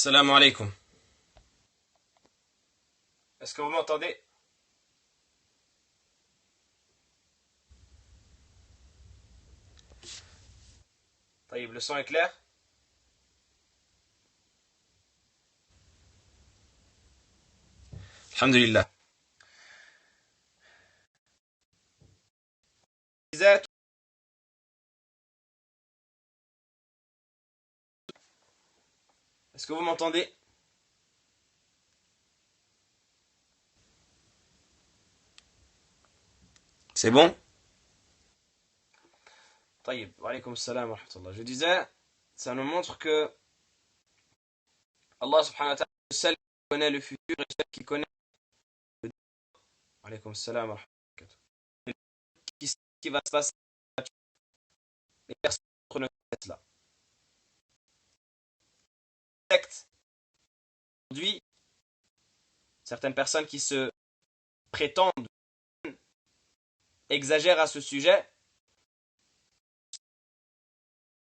Assalamu alaikum. Est-ce que vous m'entendez? طيب, le son est clair? Alhamdulillah. Est-ce que vous m'entendez? C'est bon? طيب, wa alaykoum salam wa rahmatullah. Je disais, ça nous montre que Allah subhanahu wa ta'ala est seul qui connaît le futur et seul qui connaît le futur. Wa alaykoum salam wa rahmatullah. Qui sait ce qui va se passer? Et personne d'autre ne connaît cela. Aujourd'hui, certaines personnes qui se prétendent exagèrent à ce sujet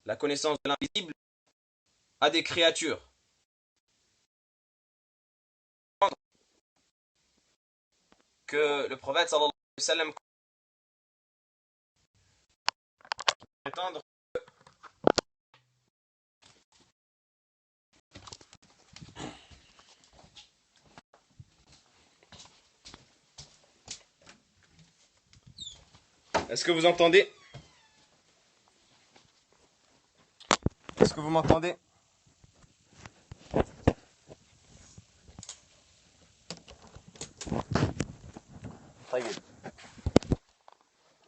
la connaissance de l'invisible à des créatures. Que le prophète sallallahu alayhi wa sallam prétendre Est-ce que vous entendez? Est-ce que vous m'entendez?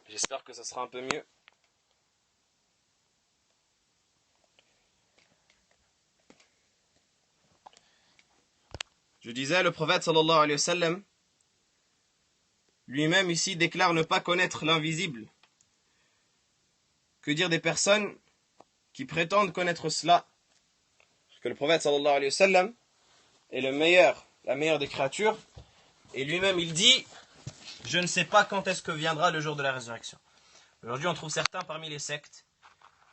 J'espère que ça sera un peu mieux. Je disais, le prophète sallallahu alayhi wa sallam lui-même ici déclare ne pas connaître l'invisible. Que dire des personnes qui prétendent connaître cela? Parce que le prophète sallallahu alayhi wa sallam est la meilleure des créatures, et lui-même il dit: je ne sais pas quand est-ce que viendra le jour de la résurrection. Aujourd'hui on trouve certains parmi les sectes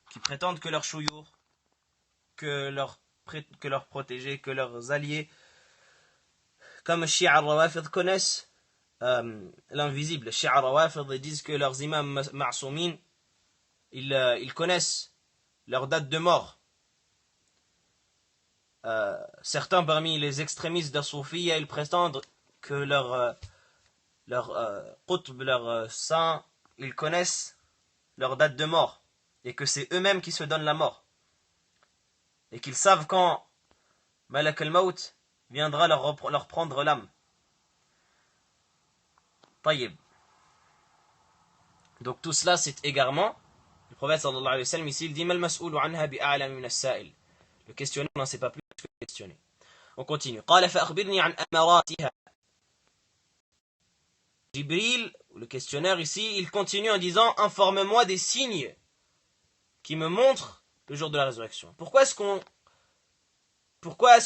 qui prétendent que leurs chouyours, que leurs protégés, que leurs alliés, comme Shia al-Rawafid, connaissent l'invisible. Shia al-Rawafid, ils disent que leurs imams ma'soumin, ils connaissent leur date de mort. Certains parmi les extrémistes de Soufiyya, ils prétendent que leurs qutb, leurs saints, ils connaissent leur date de mort, et que c'est eux-mêmes qui se donnent la mort, et qu'ils savent quand Malak al-Maut viendra leur prendre l'âme. Tayyib. Donc tout cela c'est égarement. Le prophète sallallahu alayhi wa sallam ici il dit: mal mas'oulu anha bi'a'lam min as-sa'il. Le questionnaire n'en sait pas plus que le questionné. On continue. Qala fa akhbirni an amaratiha. Jibril, le questionnaire ici, il continue en disant: informe-moi des signes qui me montrent le jour de la résurrection. Pourquoi est-ce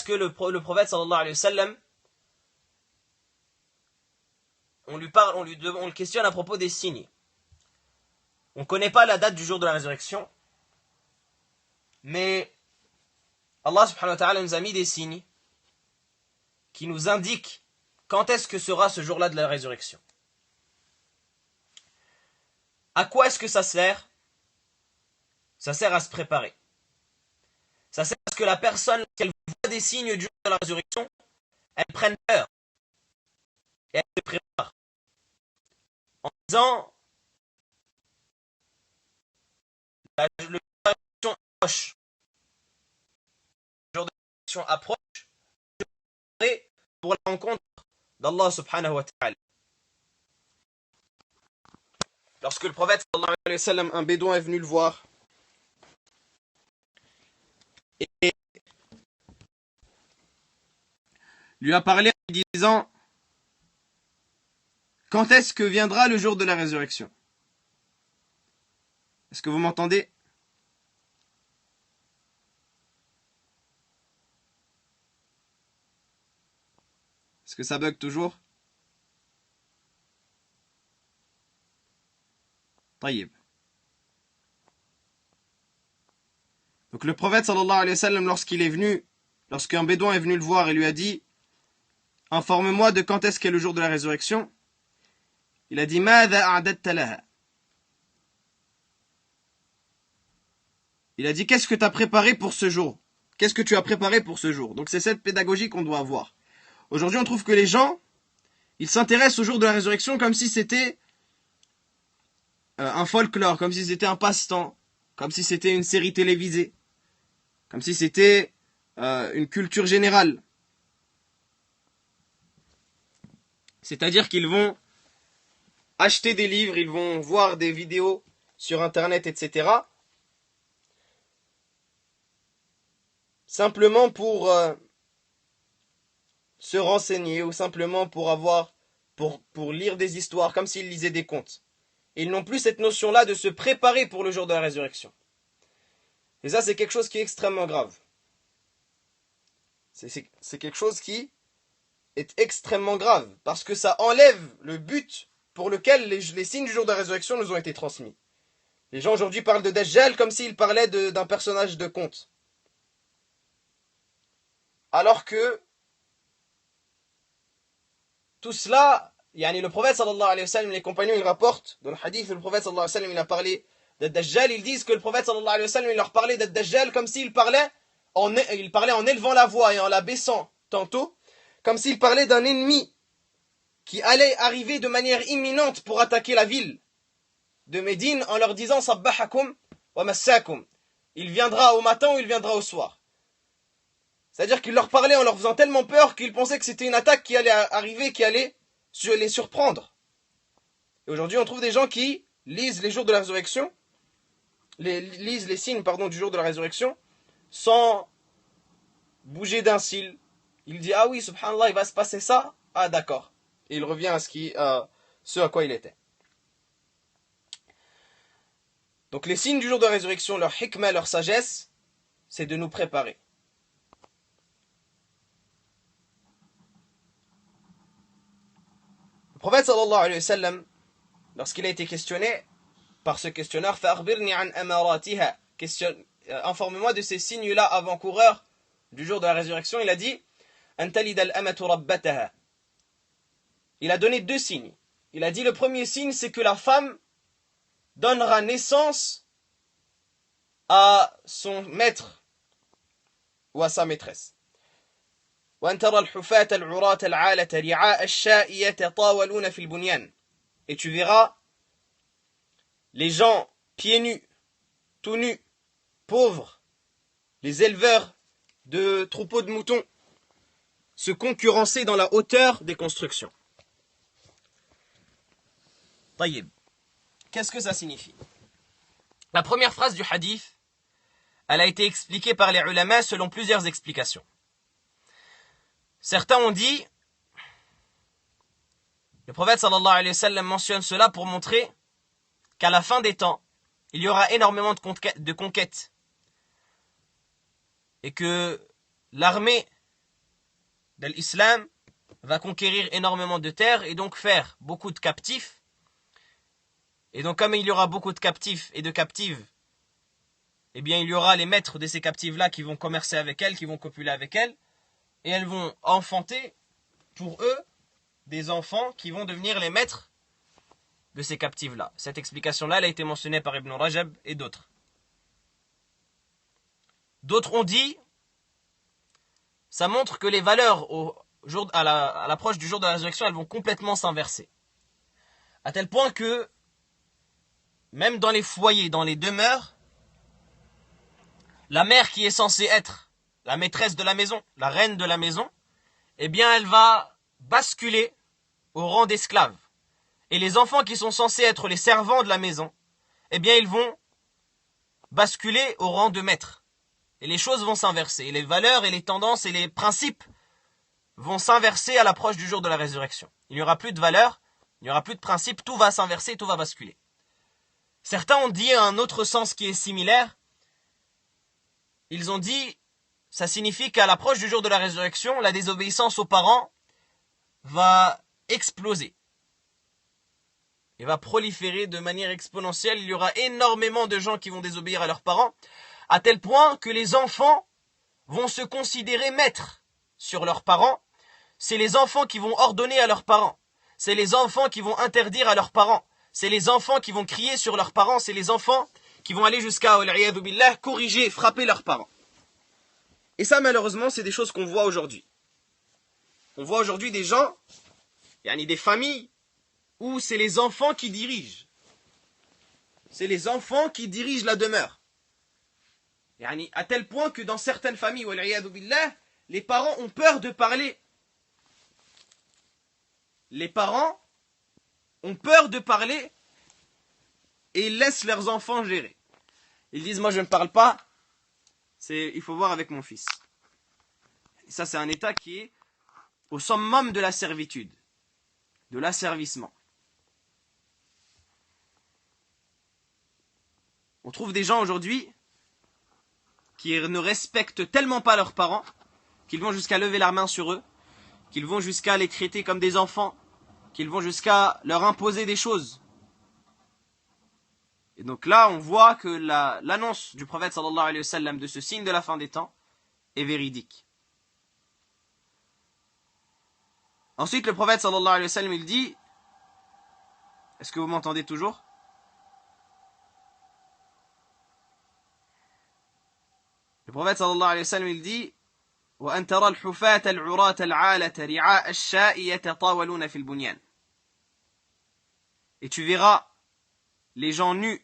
que le prophète sallallahu alayhi wa sallam, on le questionne à propos des signes? On ne connaît pas la date du jour de la résurrection, mais Allah subhanahu wa ta'ala nous a mis des signes qui nous indiquent quand est-ce que sera ce jour-là de la résurrection. À quoi est-ce que ça sert? Ça sert à se préparer. Ça sert à ce que la personne, lorsqu'elle voit des signes du jour de la résurrection, elle prenne peur et elle se prépare en disant: le jour de la résurrection approche. Le jour de la résurrection approche, je vais pour la rencontre d'Allah subhanahu wa ta'ala. Lorsque le prophète sallallahu alayhi wa sallam, un bédouin est venu le voir, et lui a parlé en lui disant: quand est-ce que viendra le jour de la résurrection? Est-ce que vous m'entendez? Est-ce que ça bug toujours? Taïb. Donc le prophète sallallahu alayhi wa sallam, lorsqu'il est venu lorsqu'un bédouin est venu le voir et lui a dit « Informe-moi de quand est-ce qu'est le jour de la résurrection », il a dit « Mâdha a'dadta laha » Il a dit « Qu'est-ce que tu as préparé pour ce jour ?» Qu'est-ce que tu as préparé pour ce jour? Donc c'est cette pédagogie qu'on doit avoir. Aujourd'hui, on trouve que les gens, ils s'intéressent au jour de la résurrection comme si c'était un folklore, comme si c'était un passe-temps, comme si c'était une série télévisée, comme si c'était une culture générale. C'est-à-dire qu'ils vont acheter des livres, ils vont voir des vidéos sur Internet, etc. Simplement pour se renseigner ou simplement pour lire des histoires, comme s'ils lisaient des contes. Ils n'ont plus cette notion-là de se préparer pour le jour de la résurrection. Et ça, c'est quelque chose qui est extrêmement grave. C'est quelque chose qui est extrêmement grave, parce que ça enlève le but pour lequel les signes du jour de la résurrection nous ont été transmis. Les gens aujourd'hui parlent de Dajjal comme s'ils parlaient d'un personnage de conte. Alors que tout cela, le prophète sallallahu alayhi wa sallam, les compagnons, ils rapportent dans le hadith, le prophète sallallahu alayhi wa sallam, il a parlé de Dajjal, ils disent que le prophète sallallahu alayhi wa sallam, il leur parlait de Dajjal comme s'il parlait en élevant la voix et en la baissant tantôt, comme s'il parlait d'un ennemi qui allait arriver de manière imminente pour attaquer la ville de Médine en leur disant Sabbahakum wa massakum. Il viendra au matin ou il viendra au soir. C'est-à-dire qu'il leur parlait en leur faisant tellement peur qu'ils pensaient que c'était une attaque qui allait arriver, qui allait les surprendre. Et aujourd'hui, on trouve des gens qui lisent les jours de la résurrection, lisent les signes du jour de la résurrection, sans bouger d'un cil. Il dit, ah oui, subhanallah, il va se passer ça. Ah d'accord. Et il revient à ce à quoi il était. Donc les signes du jour de la résurrection, leur hikmah, leur sagesse, c'est de nous préparer. Le prophète sallallahu alayhi wa sallam, lorsqu'il a été questionné par ce questionneur, فَأَخْبِرْنِي عَنْ أَمَارَاتِهَا, informe-moi de ces signes-là avant-coureurs du jour de la résurrection, il a dit أَنْ تَلِدَ الْأَمَةُ رَبَّتَهَا. Il a donné deux signes. Il a dit le premier signe, c'est que la femme donnera naissance à son maître ou à sa maîtresse. وأن ترى الحفاة العراة العالة رعاء الشاء يتطاولون في البنيان. Et tu verras les gens pieds nus, tout nus, pauvres, les éleveurs de troupeaux de moutons, se concurrencer dans la hauteur des constructions. Taïb. Qu'est-ce que ça signifie? La première phrase du hadith, elle a été expliquée par les ulama selon plusieurs explications. Certains ont dit, le prophète sallallahu alayhi wa sallam mentionne cela pour montrer qu'à la fin des temps, il y aura énormément de conquêtes et que l'armée de l'islam va conquérir énormément de terres et donc faire beaucoup de captifs. Et donc comme il y aura beaucoup de captifs et de captives, eh bien il y aura les maîtres de ces captives-là qui vont commercer avec elles, qui vont copuler avec elles, et elles vont enfanter pour eux des enfants qui vont devenir les maîtres de ces captives-là. Cette explication-là, elle a été mentionnée par Ibn Rajab et d'autres. D'autres ont dit, ça montre que les valeurs à l'approche du jour de la résurrection, elles vont complètement s'inverser. À tel point que, même dans les foyers, dans les demeures, la mère qui est censée être la maîtresse de la maison, la reine de la maison, eh bien elle va basculer au rang d'esclave. Et les enfants qui sont censés être les servants de la maison, eh bien ils vont basculer au rang de maître. Et les choses vont s'inverser. Et les valeurs et les tendances et les principes vont s'inverser à l'approche du jour de la résurrection. Il n'y aura plus de valeurs, il n'y aura plus de principes, tout va s'inverser, tout va basculer. Certains ont dit un autre sens qui est similaire. Ils ont dit, ça signifie qu'à l'approche du jour de la résurrection, la désobéissance aux parents va exploser. Et va proliférer de manière exponentielle. Il y aura énormément de gens qui vont désobéir à leurs parents, à tel point que les enfants vont se considérer maîtres sur leurs parents, c'est les enfants qui vont ordonner à leurs parents. C'est les enfants qui vont interdire à leurs parents. C'est les enfants qui vont crier sur leurs parents. C'est les enfants qui vont aller jusqu'à, wal'iyadhu billah, corriger, frapper leurs parents. Et ça, malheureusement, c'est des choses qu'on voit aujourd'hui. On voit aujourd'hui des gens, des familles, où c'est les enfants qui dirigent. C'est les enfants qui dirigent la demeure. À tel point que dans certaines familles, wal'iyadhu billah, les parents ont peur de parler. Les parents ont peur de parler et ils laissent leurs enfants gérer. Ils disent, moi je ne parle pas, il faut voir avec mon fils. Et ça, c'est un état qui est au summum de la servitude, de l'asservissement. On trouve des gens aujourd'hui qui ne respectent tellement pas leurs parents qu'ils vont jusqu'à lever la main sur eux, qu'ils vont jusqu'à les traiter comme des enfants, qu'ils vont jusqu'à leur imposer des choses. Et donc là, on voit que l'annonce du prophète sallallahu alayhi wa sallam de ce signe de la fin des temps est véridique. Ensuite, le prophète sallallahu alayhi wa sallam, il dit, est-ce que vous m'entendez toujours? Le prophète sallallahu alayhi wa sallam, il dit, وأن ترى الحفاة العراة العالة رعاء الشاء يتطاولون في البنيان. Et tu verras les gens nus,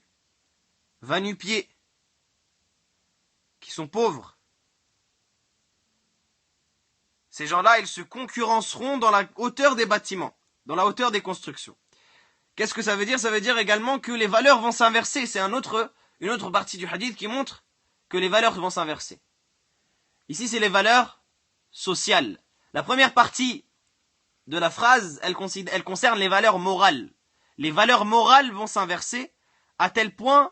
va-nu-pieds, qui sont pauvres. Ces gens-là, ils se concurrenceront dans la hauteur des bâtiments, dans la hauteur des constructions. Qu'est-ce que ça veut dire? Ça veut dire également que les valeurs vont s'inverser. C'est une autre partie du hadith qui montre que les valeurs vont s'inverser. Ici, c'est les valeurs sociales. La première partie de la phrase, elle concerne les valeurs morales. Les valeurs morales vont s'inverser à tel point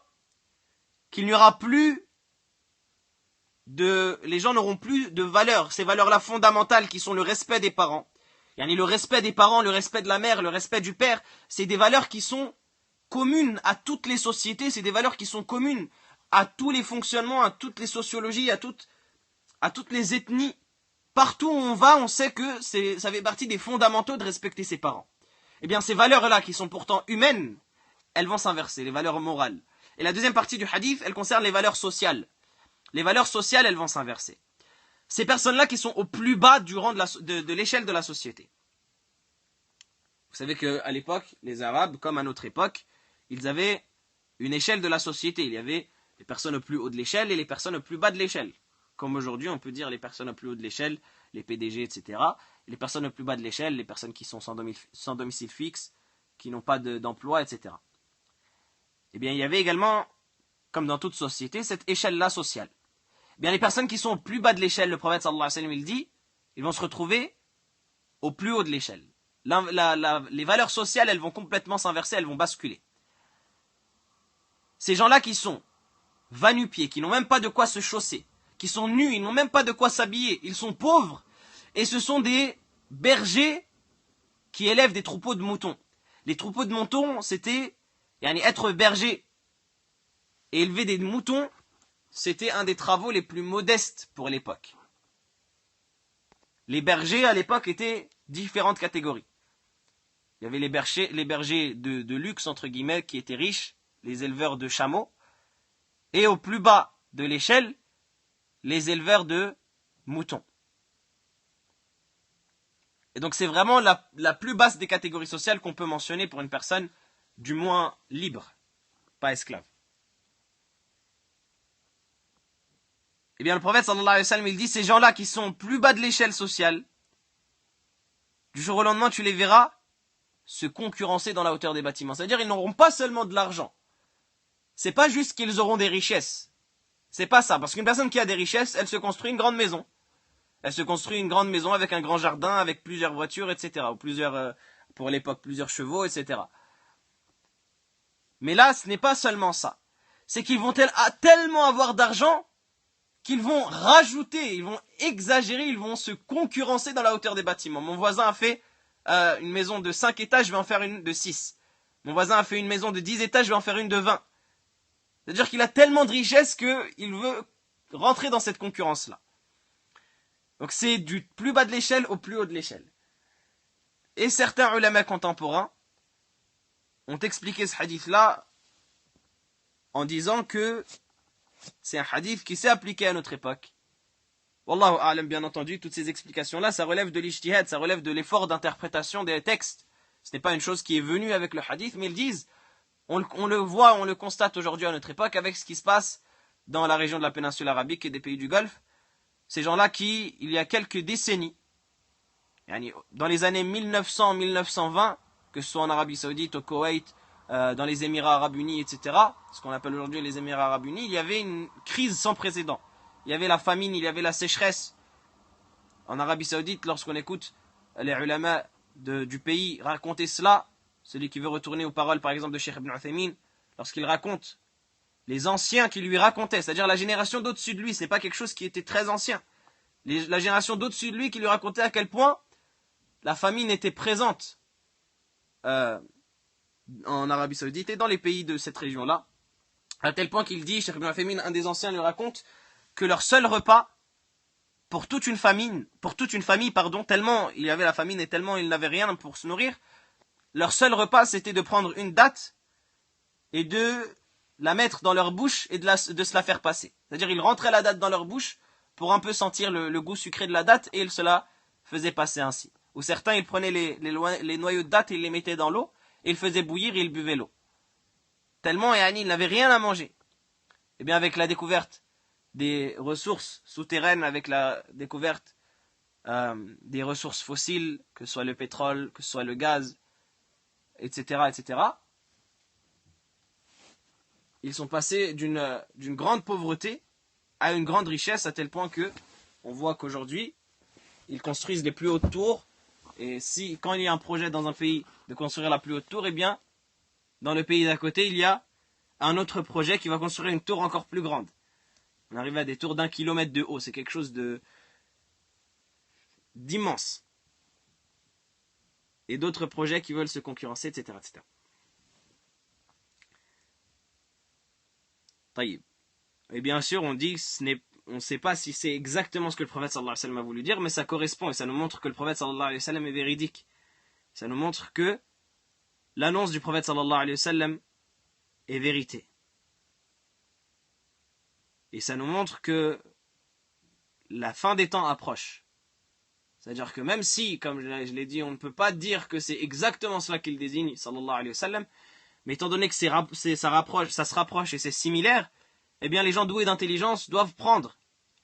qu'il n'y aura plus les gens n'auront plus de valeurs. Ces valeurs-là fondamentales qui sont le respect des parents. Le respect des parents, le respect de la mère, le respect du père, c'est des valeurs qui sont communes à toutes les sociétés, c'est des valeurs qui sont communes à tous les fonctionnements, à toutes les sociologies, à toutes les ethnies. Partout où on va, on sait que ça fait partie des fondamentaux de respecter ses parents. Eh bien, ces valeurs-là, qui sont pourtant humaines, elles vont s'inverser, les valeurs morales. Et la deuxième partie du hadith, elle concerne les valeurs sociales. Les valeurs sociales, elles vont s'inverser. Ces personnes-là qui sont au plus bas du rang de l'échelle de la société. Vous savez qu'à l'époque, les Arabes, comme à notre époque, ils avaient une échelle de la société. Il y avait les personnes au plus haut de l'échelle et les personnes au plus bas de l'échelle. Comme aujourd'hui, on peut dire les personnes au plus haut de l'échelle, les PDG, etc. Et les personnes au plus bas de l'échelle, les personnes qui sont sans domicile fixe, qui n'ont pas d'emploi, etc. Eh bien, il y avait également, comme dans toute société, cette échelle-là sociale. Eh bien, les personnes qui sont au plus bas de l'échelle, le prophète sallallahu alayhi wa sallam, il dit, ils vont se retrouver au plus haut de l'échelle. Les valeurs sociales, elles vont complètement s'inverser, elles vont basculer. Ces gens-là qui sont va-nu-pieds, qui n'ont même pas de quoi se chausser, qui sont nus, ils n'ont même pas de quoi s'habiller, ils sont pauvres, et ce sont des bergers qui élèvent des troupeaux de moutons. Les troupeaux de moutons, c'était être berger et élever des moutons, c'était un des travaux les plus modestes pour l'époque. Les bergers à l'époque étaient différentes catégories. Il y avait les bergers de luxe, entre guillemets, qui étaient riches, les éleveurs de chameaux, et au plus bas de l'échelle, les éleveurs de moutons. Et donc c'est vraiment la plus basse des catégories sociales qu'on peut mentionner pour une personne du moins libre, pas esclave. Eh bien le prophète sallallahu alayhi wa sallam, il dit, ces gens-là qui sont plus bas de l'échelle sociale, du jour au lendemain tu les verras se concurrencer dans la hauteur des bâtiments. C'est-à-dire ils n'auront pas seulement de l'argent. C'est pas juste qu'ils auront des richesses. C'est pas ça, parce qu'une personne qui a des richesses, elle se construit une grande maison. Elle se construit une grande maison avec un grand jardin, avec plusieurs voitures, etc. Ou pour l'époque, plusieurs chevaux, etc. Mais là, ce n'est pas seulement ça. C'est qu'ils vont tellement avoir d'argent qu'ils vont rajouter, ils vont exagérer, ils vont se concurrencer dans la hauteur des bâtiments. Mon voisin a fait une maison de 5 étages, je vais en faire une de 6. Mon voisin a fait une maison de 10 étages, je vais en faire une de 20. C'est-à-dire qu'il a tellement de richesses qu'il veut rentrer dans cette concurrence-là. Donc c'est du plus bas de l'échelle au plus haut de l'échelle. Et certains ulama contemporains ont expliqué ce hadith-là en disant que c'est un hadith qui s'est appliqué à notre époque. Wallahu a'lam, bien entendu, toutes ces explications-là, ça relève de l'ijtihad, ça relève de l'effort d'interprétation des textes. Ce n'est pas une chose qui est venue avec le hadith, mais ils disent, on le voit, on le constate aujourd'hui à notre époque avec ce qui se passe dans la région de la péninsule arabique et des pays du Golfe. Ces gens-là qui, il y a quelques décennies, dans les années 1900-1920, que ce soit en Arabie Saoudite, au Koweït, dans les Émirats Arabes Unis, etc., ce qu'on appelle aujourd'hui les Émirats Arabes Unis, il y avait une crise sans précédent. Il y avait la famine, il y avait la sécheresse. En Arabie Saoudite, lorsqu'on écoute les ulama du pays raconter cela, celui qui veut retourner aux paroles par exemple de Cheikh Ibn Uthaymin, lorsqu'il raconte les anciens qui lui racontaient, c'est-à-dire la génération d'au-dessus de lui, ce n'est pas quelque chose qui était très ancien. La génération d'au-dessus de lui qui lui racontait à quel point la famine était présente en Arabie Saoudite et dans les pays de cette région-là, à tel point qu'il dit, Cheikh Ibn Uthaymin, un des anciens lui raconte que leur seul repas pour toute une famille, tellement il y avait la famine et tellement ils n'avaient rien pour se nourrir, leur seul repas c'était de prendre une date et de la mettre dans leur bouche et de se la faire passer. C'est-à-dire ils rentraient la date dans leur bouche pour un peu sentir le goût sucré de la date et ils se la faisaient passer ainsi. Ou certains ils prenaient les noyaux de date et ils les mettaient dans l'eau et ils faisaient bouillir et ils buvaient l'eau. Tellement ils n'avaient rien à manger. Et bien avec la découverte des ressources souterraines, avec la découverte des ressources fossiles, que ce soit le pétrole, que ce soit le gaz, etc., etc., ils sont passés d'une grande pauvreté à une grande richesse, à tel point que on voit qu'aujourd'hui, ils construisent les plus hautes tours, et quand il y a un projet dans un pays de construire la plus haute tour, eh bien, dans le pays d'à côté, il y a un autre projet qui va construire une tour encore plus grande. On arrive à des tours d'1 kilomètre de haut. C'est quelque chose d'immense. Et d'autres projets qui veulent se concurrencer, etc., etc. Taïb. Et bien sûr, on dit, on ne sait pas si c'est exactement ce que le prophète sallallahu alayhi wa sallam a voulu dire, mais ça correspond et ça nous montre que le prophète sallallahu alayhi wa sallam est véridique. Ça nous montre que l'annonce du prophète sallallahu alayhi wa sallam est vérité. Et ça nous montre que la fin des temps approche. C'est-à-dire que même si, comme je l'ai dit, on ne peut pas dire que c'est exactement cela qu'il désigne, sallallahu alayhi wa sallam, mais étant donné que ça se rapproche et c'est similaire, eh bien les gens doués d'intelligence doivent prendre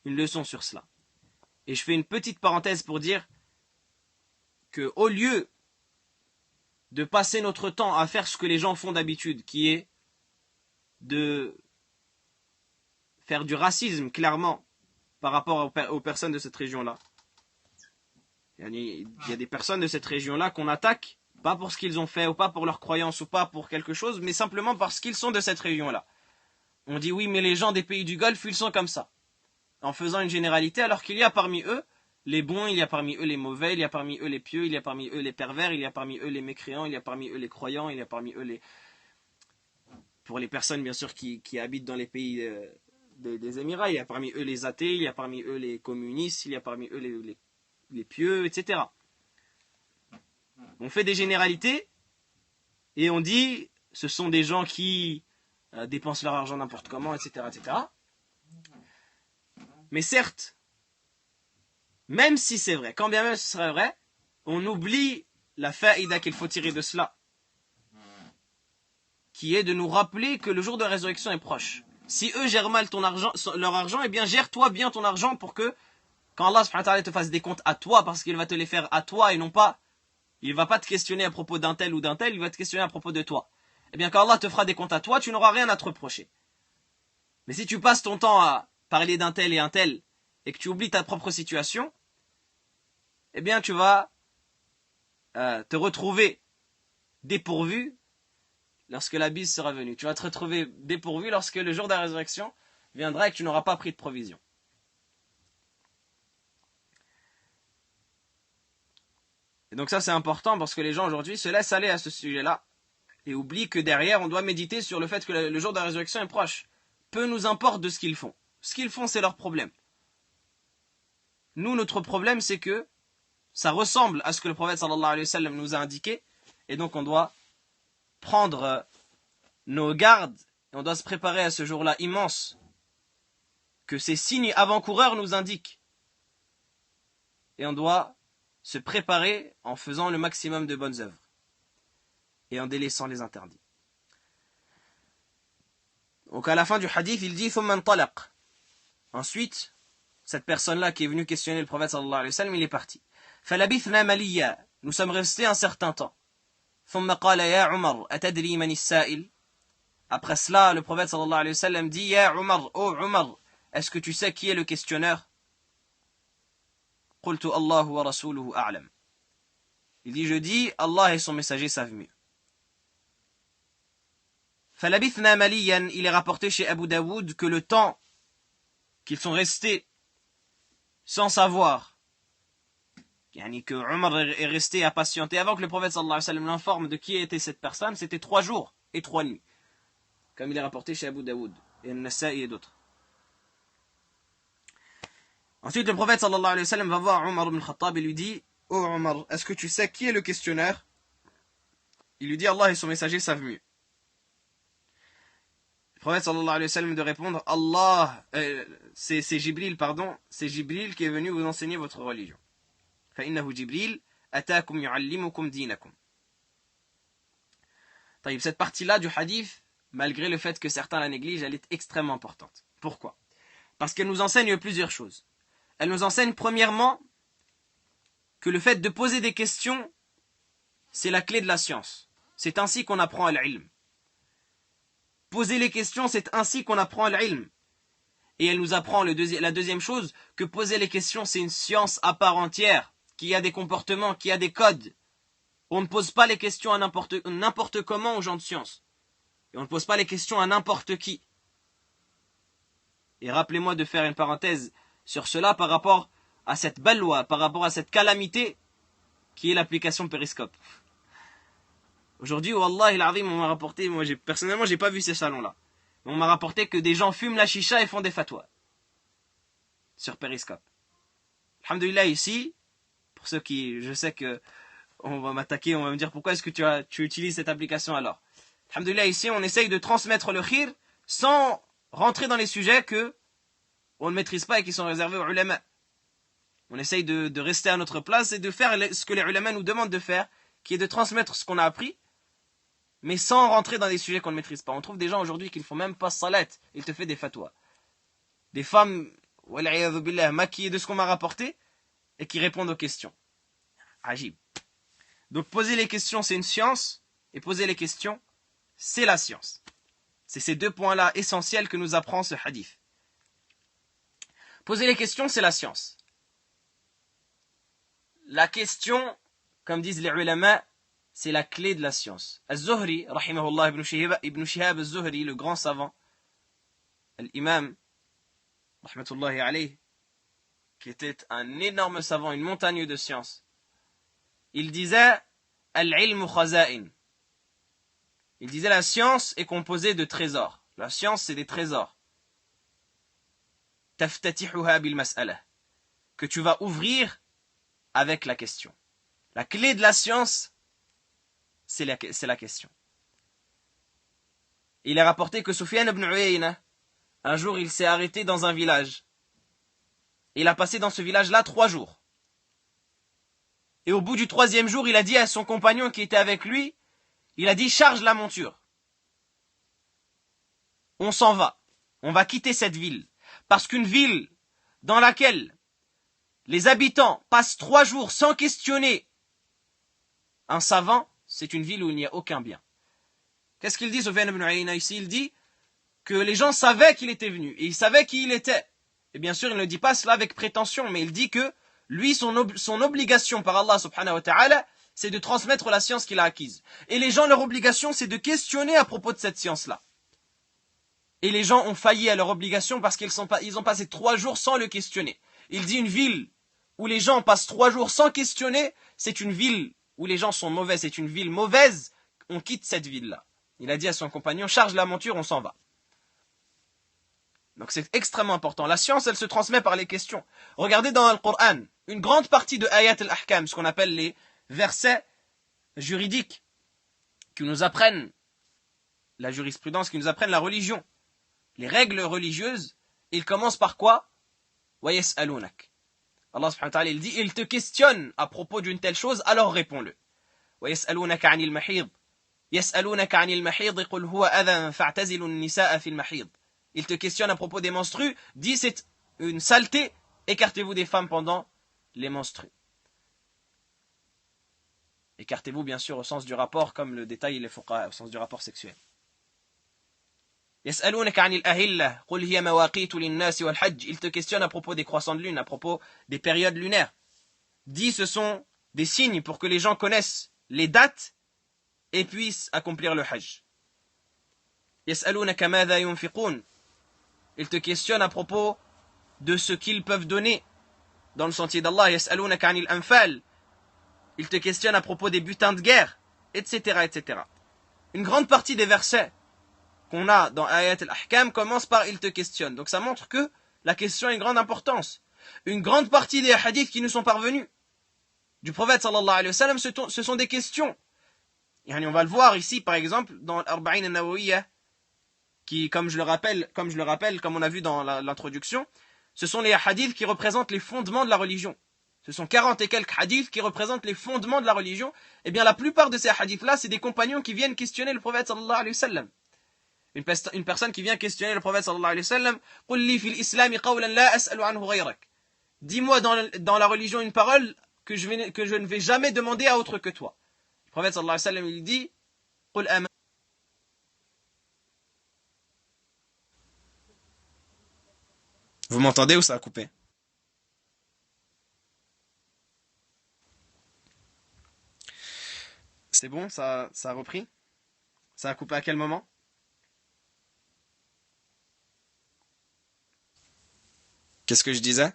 une leçon sur cela. Et je fais une petite parenthèse pour dire que au lieu de passer notre temps à faire ce que les gens font d'habitude, qui est de faire du racisme, clairement, par rapport aux personnes de cette région-là. Il y a des personnes de cette région-là qu'on attaque, pas pour ce qu'ils ont fait, ou pas pour leur croyance, ou pas pour quelque chose, mais simplement parce qu'ils sont de cette région-là. On dit oui, mais les gens des pays du Golfe, ils sont comme ça. En faisant une généralité, alors qu'il y a parmi eux les bons, il y a parmi eux les mauvais, il y a parmi eux les pieux, il y a parmi eux les pervers, il y a parmi eux les mécréants, il y a parmi eux les croyants, il y a parmi eux les... Pour les personnes, bien sûr, qui habitent dans les pays des Émirats, il y a parmi eux les athées, il y a parmi eux les communistes, il y a parmi eux les pieux, etc. On fait des généralités et on dit ce sont des gens qui dépensent leur argent n'importe comment, etc., etc. Mais certes, même si c'est vrai, quand bien même ce serait vrai, on oublie la faïda qu'il faut tirer de cela, qui est de nous rappeler que le jour de la résurrection est proche. Si eux gèrent mal leur argent, eh bien gère-toi bien ton argent pour que quand Allah subhanahu wa ta'ala te fasse des comptes à toi, parce qu'il va te les faire à toi et non pas, il va pas te questionner à propos d'un tel ou d'un tel, il va te questionner à propos de toi. Eh bien quand Allah te fera des comptes à toi, tu n'auras rien à te reprocher. Mais si tu passes ton temps à parler d'un tel et un tel, et que tu oublies ta propre situation, eh bien tu vas te retrouver dépourvu lorsque la bise sera venue. Tu vas te retrouver dépourvu lorsque le jour de la résurrection viendra et que tu n'auras pas pris de provision. Et donc ça c'est important parce que les gens aujourd'hui se laissent aller à ce sujet-là et oublient que derrière on doit méditer sur le fait que le jour de la résurrection est proche. Peu nous importe de ce qu'ils font. Ce qu'ils font c'est leur problème. nous, notre problème, c'est que ça ressemble à ce que le prophète sallallahu alayhi wa sallam nous a indiqué, et donc on doit prendre nos gardes, et on doit se préparer à ce jour-là immense, que ces signes avant-coureurs nous indiquent. Et on doit se préparer en faisant le maximum de bonnes œuvres, et en délaissant les interdits. Donc à la fin du hadith, il dit ثُمَّ انطلق. Ensuite, cette personne-là qui est venue questionner le prophète sallallahu alayhi wa sallam, il est parti. فَلَبِثْنَا مَلِيًّا. Nous sommes restés un certain temps. ثُمَّ قَالَ يَا عُمَرْ أَتَدْرِي مَنِ السَّائِلِ. Après cela, le prophète sallallahu alayhi wa sallam dit Ya Umar, oh Umar, est-ce que tu sais qui est le questionneur? قُلْتُ اللَّهُ وَرَسُولُهُ أَعْلَمُ. Il dit, je dis, Allah et son messager savent mieux. فَلَبِثْنَا مَلِيًّا. Il est rapporté chez Abu Daoud que le temps qu'ils sont restés sans savoir, que Umar est resté à patienter avant que le prophète sallallahu alayhi wa sallam l'informe de qui était cette personne, c'était 3 jours et 3 nuits. Comme il est rapporté chez Abu Daoud et An-Nasa'i et d'autres. Ensuite, le prophète sallallahu alayhi wa sallam va voir Umar ibn Khattab et lui dit Oh Umar, est-ce que tu sais qui est le questionneur? Il lui dit Allah et son messager savent mieux. Le prophète sallallahu alayhi wa sallam de répondre Allah, c'est Jibril, pardon, c'est Jibril qui est venu vous enseigner votre religion. فإنه جبريل أتاكم يعلمكم دينكم. Cette partie-là du hadith, malgré le fait que certains la négligent, elle est extrêmement importante. Pourquoi? Parce qu'elle nous enseigne plusieurs choses. Elle nous enseigne premièrement que le fait de poser des questions, c'est la clé de la science. C'est ainsi qu'on apprend l'ilm. Poser les questions, c'est ainsi qu'on apprend l'ilm. Et elle nous apprend la deuxième chose, que poser les questions, c'est une science à part entière, qui a des comportements, qui a des codes. On ne pose pas les questions à n'importe comment aux gens de science. Et on ne pose pas les questions à n'importe qui. Et rappelez-moi de faire une parenthèse sur cela par rapport à cette balwa, par rapport à cette calamité qui est l'application Périscope. Aujourd'hui, Wallah il-Azim, on m'a rapporté, personnellement, j'ai pas vu ces salons-là. On m'a rapporté que des gens fument la chicha et font des fatwas sur Périscope. Alhamdulillah, ici, pour ceux qui, je sais que on va m'attaquer, on va me dire pourquoi est-ce que tu utilises cette application alors. Alhamdulillah, ici, on essaye de transmettre le khir sans rentrer dans les sujets que on ne maîtrise pas et qui sont réservés aux ulama. On essaye de rester à notre place et de faire ce que les ulama nous demandent de faire, qui est de transmettre ce qu'on a appris, mais sans rentrer dans des sujets qu'on ne maîtrise pas. On trouve des gens aujourd'hui qui ne font même pas salat, ils te font des fatwas. Des femmes, wal'iyadhu billah, maquillées de ce qu'on m'a rapporté, et qui répondent aux questions. Ajib. Donc poser les questions, c'est une science, et poser les questions, c'est la science. C'est ces deux points-là essentiels que nous apprend ce hadith. Poser les questions, c'est la science. La question, comme disent les ulama, c'est la clé de la science. Al-Zuhri, rahimahullah, Ibn Shihab al-Zuhri, le grand savant, l'imam, rahmatullahi alayh, qui était un énorme savant, une montagne de science, il disait Al-ilmu khaza'in. Il disait la science est composée de trésors. La science, c'est des trésors. Taftatihuha bil mas'ala. Que tu vas ouvrir avec la question. La clé de la science, c'est la question. Il est rapporté que Sufyan ibn Uyayna, un jour, il s'est arrêté dans un village. Il a passé dans ce village-là 3 jours. Et au bout du 3e jour, il a dit à son compagnon qui était avec lui, il a dit, charge la monture. On s'en va. On va quitter cette ville. Parce qu'une ville dans laquelle les habitants passent 3 jours sans questionner un savant, c'est une ville où il n'y a aucun bien. Qu'est-ce qu'il dit, Sufyan ibn Uyayna ici? Il dit que les gens savaient qu'il était venu, et ils savaient qui il était. Et bien sûr, il ne dit pas cela avec prétention, mais il dit que lui, son obligation par Allah subhanahu wa ta'ala, c'est de transmettre la science qu'il a acquise. Et les gens, leur obligation, c'est de questionner à propos de cette science-là. Et les gens ont failli à leur obligation parce qu'ils ont passé 3 jours sans le questionner. Il dit une ville où les gens passent 3 jours sans questionner, c'est une ville où les gens sont mauvais, c'est une ville mauvaise, on quitte cette ville-là. Il a dit à son compagnon, charge la monture, on s'en va. Donc c'est extrêmement important. La science, elle se transmet par les questions. Regardez dans le Coran, une grande partie de ayat al-ahkam, ce qu'on appelle les versets juridiques, qui nous apprennent la jurisprudence, qui nous apprennent la religion, les règles religieuses, ils commencent par quoi? Wa yas'alunak. Allah subhanahu wa ta'ala, il dit, il te questionne à propos d'une telle chose, alors réponds-le. Wa yas'alunaka 'anil mahid. يسألونك عن المحيض قل هو أذى فاعتزلوا النساء في المحيض. Il te questionne à propos des menstrues, dit c'est une saleté, écartez-vous des femmes pendant les menstrues. Écartez-vous bien sûr au sens du rapport, comme le détail les fuqaha, au sens du rapport sexuel. يسألونك عن الأهلة قل هي مواقيت للناس والحج. Il te questionne à propos des croissants de lune, à propos des périodes lunaires. Dit ce sont des signes pour que les gens connaissent les dates et puissent accomplir le hajj. يسألونك ماذا ينفقون. Ils te questionnent à propos de ce qu'ils peuvent donner dans le sentier d'Allah. يسألونك عن الأنفال. Ils te questionnent à propos des butins de guerre, etc., etc. Une grande partie des versets qu'on a dans Ayat al-Ahkam commence par il te questionne. Donc ça montre que la question a une grande importance. Une grande partie des hadiths qui nous sont parvenus du prophète sallallahu alayhi wa sallam, ce sont des questions. Et on va le voir ici, par exemple, dans l'Arba'in al-Nawawiyya, qui, comme je le rappelle, comme on a vu dans l'introduction, ce sont les hadiths qui représentent les fondements de la religion. Ce sont 40 et quelques hadiths qui représentent les fondements de la religion. Eh bien, la plupart de ces hadiths-là, c'est des compagnons qui viennent questionner le prophète sallallahu alayhi wa sallam. Une personne qui vient questionner le prophète sallallahu alayhi wa sallam, قُلْ لِي فِي الْإِسْلَامِ قَوْلًا لَا أَسْأَلُ عَنْهُ غَيْرَكَ. Dis-moi dans la religion une parole que je ne vais jamais demander à autre que toi. Le prophète sallallahu alayhi wa sallam, il dit, قُلْ آمَنْتُ. Vous m'entendez ou ça a coupé? C'est bon, ça a repris? Ça a coupé à quel moment? Qu'est-ce que je disais?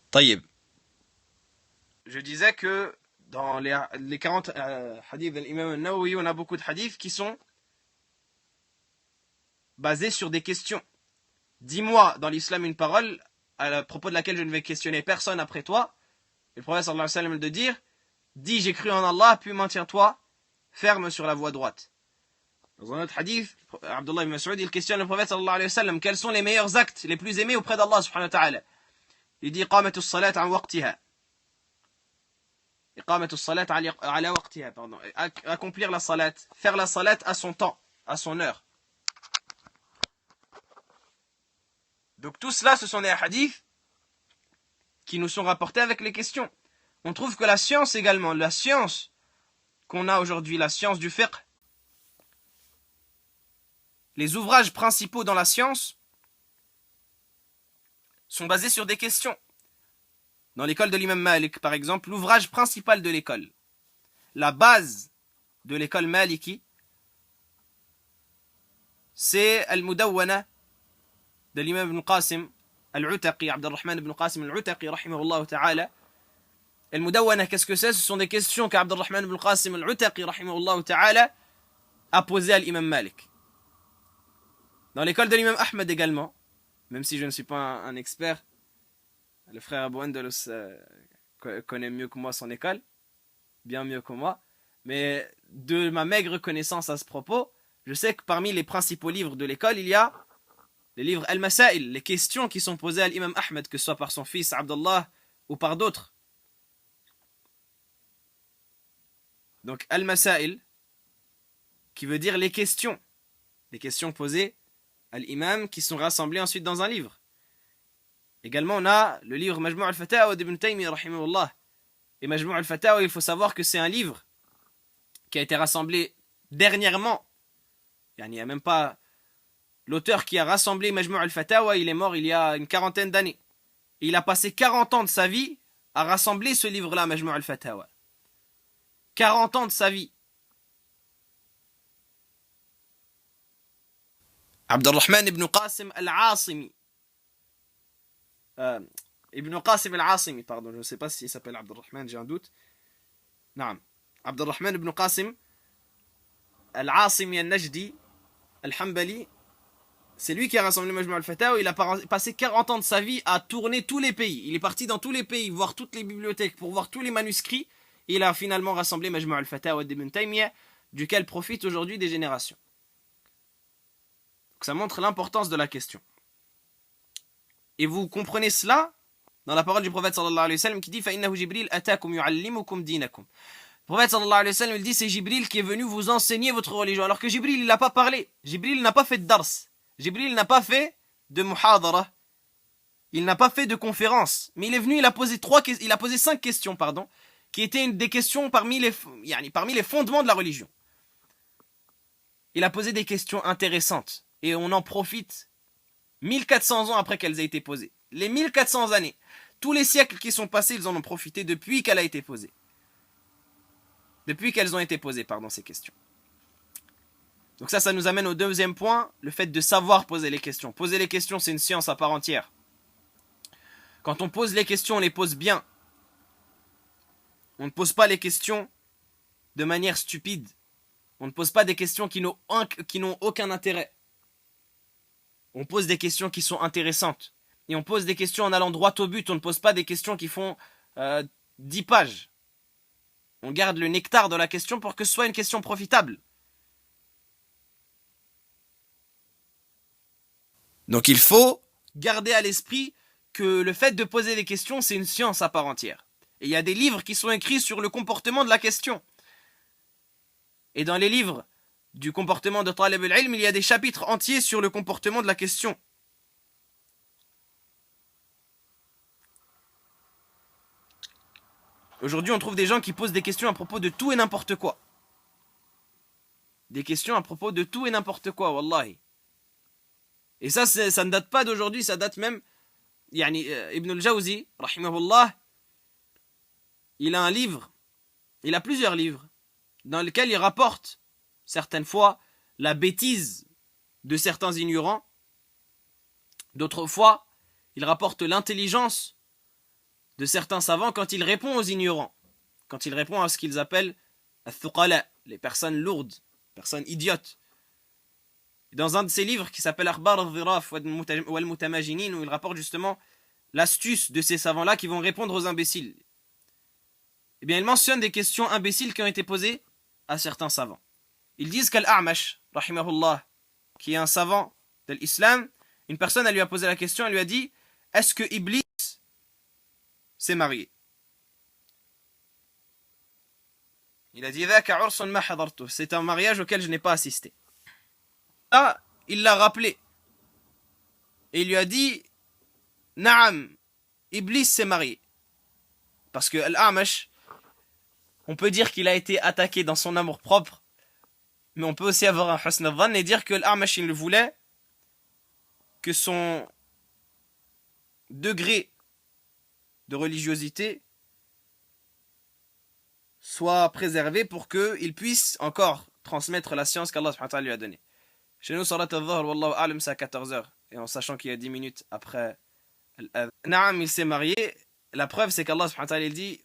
Taïb. Je disais que dans les 40 hadiths de l'imam al-Nawawi, on a beaucoup de hadiths qui sont basés sur des questions. Dis-moi dans l'islam une parole à propos de laquelle je ne vais questionner personne après toi. Et le prophète sallallahu alayhi wa sallam de dire, dis j'ai cru en Allah, puis maintiens-toi ferme sur la voie droite. Dans un autre hadith, Abdullah ibn Mas'ud, il questionne le prophète sallallahu alayhi wa sallam, quels sont les meilleurs actes les plus aimés auprès d'Allah subhanahu wa ta'ala. Il dit qamatu as-salat an waqtiha. Iqamatu as-salat ala waqtiha, pardon. Accomplir la salat, faire la salat à son temps, à son heure. Donc tout cela, ce sont des hadiths qui nous sont rapportés avec les questions. On trouve que la science également, la science qu'on a aujourd'hui, la science du fiqh, les ouvrages principaux dans la science sont basés sur des questions. Dans l'école de l'imam Malik, par exemple, l'ouvrage principal de l'école, la base de l'école Maliki, c'est Al-Mudawwana de l'imam ibn Qasim Al-Utaqi, Abdurrahman ibn Qasim Al-Utaqi, rahimahullah ta'ala. Al-Mudawwana, qu'est-ce que c'est? Ce sont des questions qu'Abdurrahman ibn Qasim Al-Utaqi, rahimahullah ta'ala, a posées à l'imam Malik. Dans l'école de l'imam Ahmed également, même si je ne suis pas un expert, le frère Abu Andalus connaît mieux que moi son école, bien mieux que moi, mais de ma maigre connaissance à ce propos, je sais que parmi les principaux livres de l'école, il y a les livres Al-Masail, les questions qui sont posées à l'imam Ahmed, que ce soit par son fils Abdullah ou par d'autres. Donc Al-Masail, qui veut dire les questions posées à l'imam qui sont rassemblées ensuite dans un livre. Également, on a le livre Majmou' al-Fatawa d'Ibn Taymiyyah, rahimahullah. Et Majmou' al-Fatawa, il faut savoir que c'est un livre qui a été rassemblé dernièrement. Il n'y a même pas... L'auteur qui a rassemblé Majmou' al-Fatawa, il est mort il y a une quarantaine d'années. Et il a passé 40 ans de sa vie à rassembler ce livre-là, Majmou' al-Fatawa. 40 ans de sa vie. Abdurrahman ibn Qasim al-Asimi. Ibn Qasim al-Asimi, pardon, je ne sais pas s'il s'appelle Abdurrahman, j'ai un doute. Non. Abdurrahman ibn Qasim Al-Asimi al-Najdi, al-Hanbali, c'est lui qui a rassemblé Majmu' al-Fatawa. Il a passé 40 ans de sa vie à tourner tous les pays. Il est parti dans tous les pays, voir toutes les bibliothèques, pour voir tous les manuscrits. Et il a finalement rassemblé Majmu' al-Fatawa d'Ibn Taymiyyah, duquel profitent aujourd'hui des générations. Donc ça montre l'importance de la question. Et vous comprenez cela dans la parole du prophète sallallahu alayhi wa sallam qui dit فَإِنَّهُ جِبْرِيلٌ أَتَاكُمْ يُعَلِّمُكُمْ دِينَكُمْ. Le prophète sallallahu alayhi wa sallam il dit c'est Jibril qui est venu vous enseigner votre religion. Alors que Jibril il n'a pas parlé. Jibril n'a pas fait de dars. Jibril n'a pas fait de muhadara. Il n'a pas fait de conférence. Mais il est venu, il a posé 5 questions, qui étaient des questions parmi les fondements de la religion. Il a posé des questions intéressantes. Et on en profite 1400 ans après qu'elles aient été posées. Les 1400 années, tous les siècles qui sont passés, ils en ont profité depuis qu'elle a été posée. Depuis qu'elles ont été posées, ces questions. Donc ça nous amène au deuxième point, le fait de savoir poser les questions. Poser les questions, c'est une science à part entière. Quand on pose les questions, on les pose bien. On ne pose pas les questions de manière stupide. On ne pose pas des questions qui n'ont aucun intérêt. On pose des questions qui sont intéressantes. Et on pose des questions en allant droit au but. On ne pose pas des questions qui font 10 pages. On garde le nectar de la question pour que ce soit une question profitable. Donc il faut garder à l'esprit que le fait de poser des questions, c'est une science à part entière. Et il y a des livres qui sont écrits sur le comportement de la question. Et dans les livres du comportement de Talib al-Ilm, il y a des chapitres entiers sur le comportement de la question. Aujourd'hui, on trouve des gens qui posent des questions à propos de tout et n'importe quoi. Des questions à propos de tout et n'importe quoi, wallahi. Et ça ne date pas d'aujourd'hui, ça date même... Ibn al-Jawzi, rahimahullah, il a plusieurs livres, dans lesquels il rapporte, certaines fois, la bêtise de certains ignorants. D'autres fois, il rapporte l'intelligence de certains savants quand il répond aux ignorants, quand il répond à ce qu'ils appellent al-thuqala, les personnes lourdes, personnes idiotes. Dans un de ses livres qui s'appelle Akhbar al-Dhiraf wal-Mutamajinin, où il rapporte justement l'astuce de ces savants-là qui vont répondre aux imbéciles. Eh bien, il mentionne des questions imbéciles qui ont été posées à certains savants. Ils disent qu'Al-A'mash, rahimahullah, qui est un savant de l'islam, une personne elle lui a posé la question, elle lui a dit « Est-ce que Iblis s'est marié ?» Il a dit « C'est un mariage auquel je n'ai pas assisté. » Là, il l'a rappelé. Et il lui a dit Naam, Iblis s'est marié. Parce que Al-A'mash, on peut dire qu'il a été attaqué dans son amour propre, mais on peut aussi avoir un husn al-dhann et dire que Al-A'mash, il voulait que son degré de religiosité soit préservé pour qu'il puisse encore transmettre la science qu'Allah subhanahu wa ta'ala lui a donnée. Chez nous, salat al-Dhuhr, wallahu a'lam, c'est à 14h. Et en sachant qu'il y a 10 minutes après Naam, il s'est marié. La preuve, c'est qu'Allah subhanahu wa ta'ala dit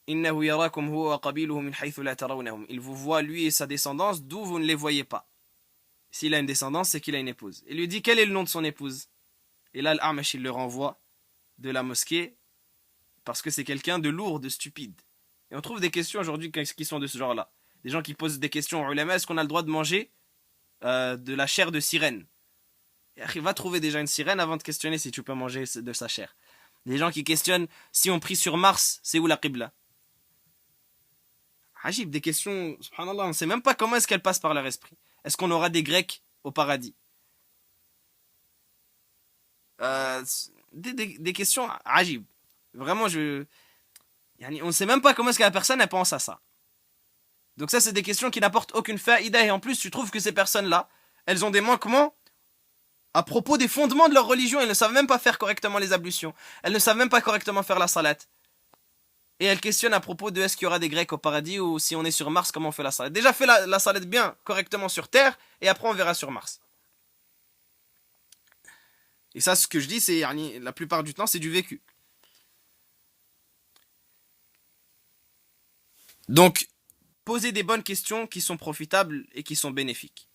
Innahu yarakum huwa wa qabiluhu min haythu la tarawnahum. Il vous voit, lui et sa descendance, d'où vous ne les voyez pas. S'il a une descendance, c'est qu'il a une épouse. Il lui dit quel est le nom de son épouse. Et là, l'A'mash, il le renvoie de la mosquée parce que c'est quelqu'un de lourd, de stupide. Et on trouve des questions aujourd'hui qui sont de ce genre-là. Des gens qui posent des questions aux ulama, est-ce qu'on a le droit de manger de la chair de sirène? Il va trouver déjà une sirène avant de questionner si tu peux manger de sa chair. Des gens qui questionnent si on prie sur Mars, c'est où la Qibla? Ajib, des questions, subhanallah, on ne sait même pas comment est-ce qu'elles passent par leur esprit. Est-ce qu'on aura des Grecs au paradis? Des questions ajib. Vraiment, on ne sait même pas comment est-ce que la personne elle pense à ça. Donc ça, c'est des questions qui n'apportent aucune faïda. Et en plus, tu trouves que ces personnes-là, elles ont des manquements à propos des fondements de leur religion. Elles ne savent même pas faire correctement les ablutions. Elles ne savent même pas correctement faire la salat. Et elles questionnent à propos de est-ce qu'il y aura des Grecs au paradis ou si on est sur Mars, comment on fait la salat. Déjà, fais la salat bien, correctement sur Terre, et après on verra sur Mars. Et ça, ce que je dis, c'est la plupart du temps, c'est du vécu. Donc, poser des bonnes questions qui sont profitables et qui sont bénéfiques.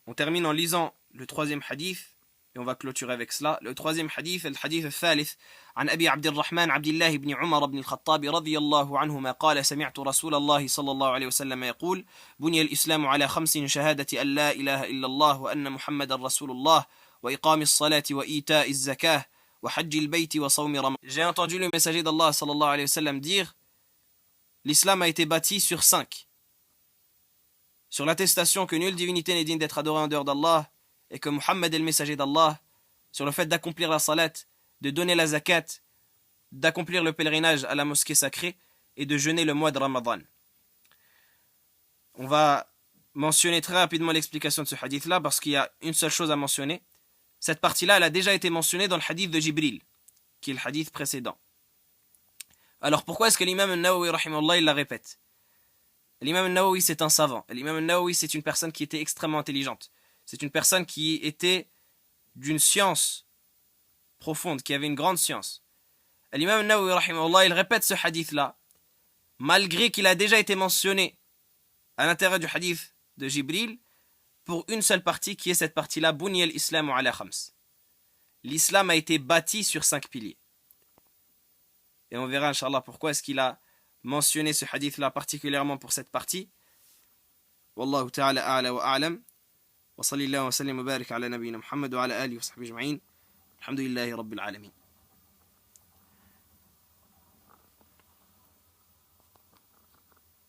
On termine en lisant le troisième hadith et on va clôturer avec cela. Le troisième hadith, le hadith الثالث عن أبي عبد الرحمن عبد الله بن عمر بن الخطاب رضي الله عنهما قال سمعت رسول الله صلى الله عليه وسلم يقول بني الإسلام على 5 شهادة أن لا إله إلا الله وأن محمد رسول الله وإقام الصلاة وإيتاء الزكاة وحج البيت وصوم رمضان. J'ai entendu le messager d'Allah sallallahu alayhi wa sallam dire l'islam a été bâti sur 5. Sur l'attestation que nulle divinité n'est digne d'être adorée en dehors d'Allah et que Muhammad est le messager d'Allah, sur le fait d'accomplir la salat, de donner la zakat, d'accomplir le pèlerinage à la mosquée sacrée et de jeûner le mois de Ramadan. On va mentionner très rapidement l'explication de ce hadith-là parce qu'il y a une seule chose à mentionner. Cette partie-là, elle a déjà été mentionnée dans le hadith de Jibril, qui est le hadith précédent. Alors pourquoi est-ce que l'imam al-Nawawi, rahimahullah, il la répète? L'imam al-Nawawi, c'est un savant. L'imam al-Nawawi, c'est une personne qui était extrêmement intelligente. C'est une personne qui était d'une science profonde, qui avait une grande science. L'imam al-Nawawi, rahimahullah, il répète ce hadith-là, malgré qu'il a déjà été mentionné à l'intérieur du hadith de Jibril, pour une seule partie, qui est cette partie-là, Bunya al-Islamu ala khams. L'islam a été bâti sur 5 piliers. Et on verra, Inch'Allah, pourquoi est-ce qu'il a mentionné ce hadith-là particulièrement pour cette partie. Wallahu ta'ala a'la wa a'lam. Wa sallallahu wa sallam wa barik ala nabiyyina Muhammad wa ala alihi wa sahbihi ajma'in. Alhamdulillahi rabbil alamin.